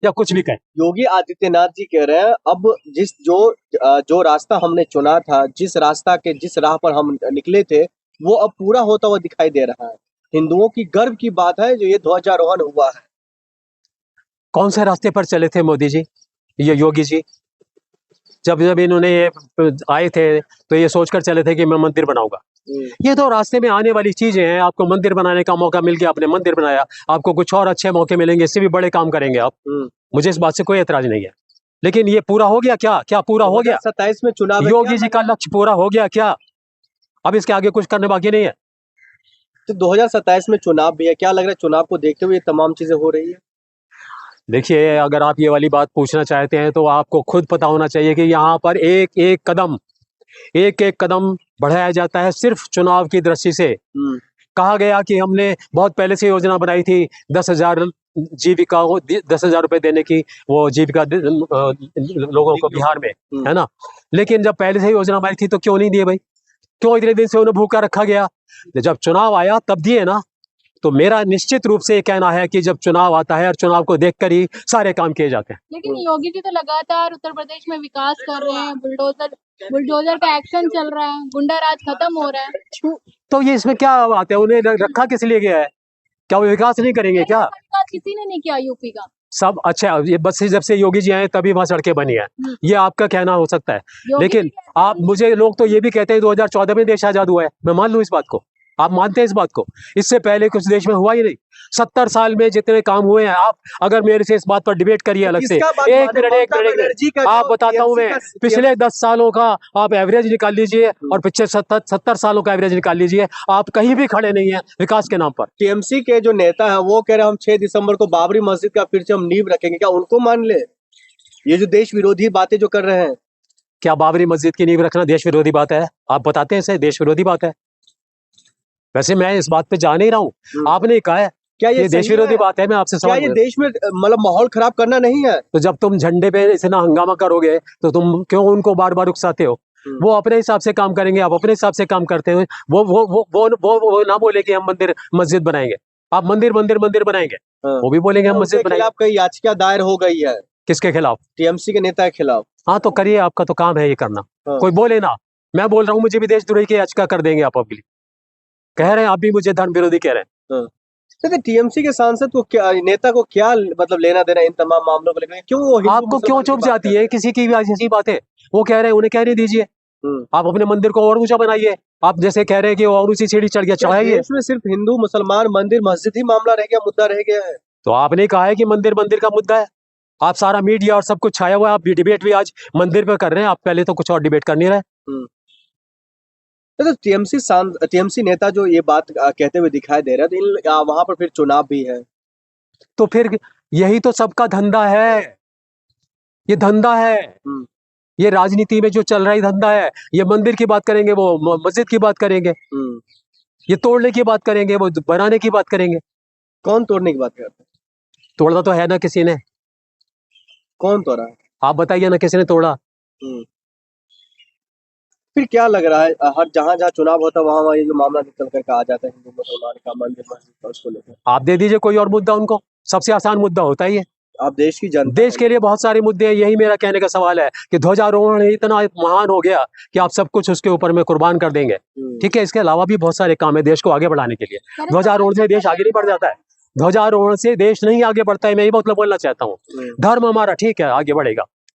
या कुछ भी कहें। योगी आदित्यनाथ जी कह रहे हैं अब जो रास्ता हमने चुना था, जिस राह पर हम निकले थे, वो अब पूरा होता हुआ दिखाई दे रहा है। हिंदुओं की गर्व की बात है जो ये ध्वजारोहण हुआ है। कौन से रास्ते पर चले थे मोदी जी, ये योगी जी? जब जब इन्होंने ये आए थे तो ये सोचकर चले थे कि मैं मंदिर बनाऊंगा। ये तो रास्ते में आने वाली चीजें हैं। आपको मंदिर बनाने का मौका मिल गया, आपने मंदिर बनाया, आपको कुछ और अच्छे मौके मिलेंगे, इससे भी बड़े काम करेंगे आप। मुझे इस बात से कोई एतराज नहीं है, लेकिन ये पूरा हो गया क्या? क्या पूरा हो गया? 27 में चुनाव, योगी जी का लक्ष्य पूरा हो गया क्या? अब इसके आगे कुछ करने बाकी नहीं है। तो 2027 में चुनाव भी है, क्या लग रहा है चुनाव को देखते हुए ये तमाम चीजें हो रही है? देखिए, अगर आप ये वाली बात पूछना चाहते हैं तो आपको खुद पता होना चाहिए कि यहाँ पर एक एक कदम बढ़ाया जाता है सिर्फ चुनाव की दृष्टि से। कहा गया कि हमने बहुत पहले से योजना बनाई थी 10,000 जीविका को 10,000 रुपए देने की, वो जीविका लोगों को बिहार में, है ना। लेकिन जब पहले से योजना बनाई थी तो क्यों नहीं दिए भाई? क्यों इतने दिन से उन्हें भूखा रखा गया? जब चुनाव आया तब दिए ना। तो मेरा निश्चित रूप से कहना है कि जब चुनाव आता है और चुनाव को देखकर ही सारे काम किए जाते हैं। लेकिन योगी जी तो लगातार उत्तर प्रदेश में विकास कर रहे हैं, बुलडोजर का एक्शन चल रहा है, गुंडा राज खत्म हो रहा है। तो ये इसमें क्या बात है? उन्हें रखा किस लिए गया है? क्या वो विकास नहीं करेंगे क्या? विकास किसी ने नहीं किया यूपी का। सब अच्छा, ये बस जब से योगी जी आए तभी वहां सड़कें बनी है, ये आपका कहना हो सकता है। लेकिन आप मुझे लोग तो ये भी कहते हैं 2014 में देश आजाद हुआ है। मैं मान लूं इस बात को, आप मानते हैं इस बात को? इससे पहले कुछ देश में हुआ ही नहीं। 70 साल में जितने काम हुए हैं, आप अगर मेरे से इस बात पर डिबेट करिए अलग से, एक मिनट आप बताता हूं मैं। पिछले 10 सालों का आप एवरेज निकाल लीजिए और पिछले 70 सालों का एवरेज निकाल लीजिए, आप कहीं भी खड़े नहीं है विकास के नाम पर। टीएमसी के जो नेता है वो कह रहे हैं हम 6 दिसंबर को बाबरी मस्जिद का फिर से हम नींव रखेंगे, क्या उनको मान ले? ये जो देश विरोधी बातें जो कर रहे हैं, क्या बाबरी मस्जिद की नींव रखना देश विरोधी बात है? आप बताते हैं इसे देश विरोधी बात है? वैसे मैं इस बात पे जा नहीं रहा हूँ, आपने कहा है क्या ये देश विरोधी बात है? मैं आपसे सवाल, क्या ये देश में मतलब माहौल खराब करना नहीं है? तो जब तुम झंडे पे इतना हंगामा करोगे तो तुम क्यों उनको बार बार उकसाते हो? वो अपने हिसाब से काम करेंगे, आप अपने हिसाब से काम करते हो। वो ना बोले कि हम मंदिर मस्जिद बनाएंगे, आप मंदिर मंदिर मंदिर बनाएंगे। वो भी बोलेंगे हम मस्जिद बनाएंगे। कई याचिका दायर हो गई है। किसके खिलाफ? टीएमसी के नेता के खिलाफ। हाँ तो करिए, आपका तो काम है ये करना। कोई बोले ना, मैं बोल रहा हूँ मुझे भी देशद्रोही की याचिका कर देंगे आप अभी। कह रहे हैं आप भी मुझे धर्म विरोधी कह रहे हैं। तो टीएमसी के सांसद को क्या, नेता को क्या मतलब लेना देना इन तमाम मामलों को लेकर? क्यों वो आपको क्यों चुप जाती है किसी की भी ऐसी बातें? वो कह रहे हैं, उन्हें कहने दीजिए। आप अपने मंदिर को और ऊंचा बनाइए। आप जैसे कह रहे हैं कि वो और ऊंची सीढ़ी चढ़ गया, चढ़ाइए। इसमें सिर्फ हिंदू मुसलमान मंदिर मस्जिद ही मामला रह गया, मुद्दा रह गया है। तो आपने कहा है कि मंदिर मंदिर का मुद्दा है। आप सारा मीडिया और सब कुछ छाया हुआ है, आप डिबेट भी आज मंदिर पे कर रहे हैं। आप पहले तो कुछ और डिबेट कर नहीं रहे। तो टीएमसी नेता जो ये बात कहते हुए दिखाई दे रहा है, वहां पर फिर चुनाव भी है, तो फिर यही तो सबका धंधा है। ये धंधा है, ये राजनीति में जो चल रहा है धंधा है। ये मंदिर की बात करेंगे, वो मस्जिद की बात करेंगे, ये तोड़ने की बात करेंगे, वो बनाने की बात करेंगे। कौन तोड़ने की बात करता है? तोड़ना तो है ना किसी ने। कौन तोड़ा? आप बताइए ना, किसी ने तोड़ा? फिर क्या लग रहा है हर जहाँ चुनाव होता है वहां ये जो मामला निकल कर आ जाता है हिंदू मुसलमान का, मंदिर मस्जिद का, उसको लेकर आप दे दीजिए कोई और मुद्दा उनको। सबसे आसान मुद्दा होता है ये। आप देश की जनता, देश के लिए बहुत सारे मुद्दे हैं। यही मेरा कहने का सवाल है कि ध्वजारोहण इतना महान हो गया कि आप सब कुछ उसके ऊपर में कुर्बान कर देंगे। ठीक है, इसके अलावा भी बहुत सारे काम है देश को आगे बढ़ाने के लिए। ध्वजारोहण से देश आगे नहीं बढ़ जाता है, ध्वजारोहण से देश नहीं आगे बढ़ता है। मैं ये मतलब बोलना चाहता हूँ, धर्म हमारा ठीक है आगे बढ़ेगा,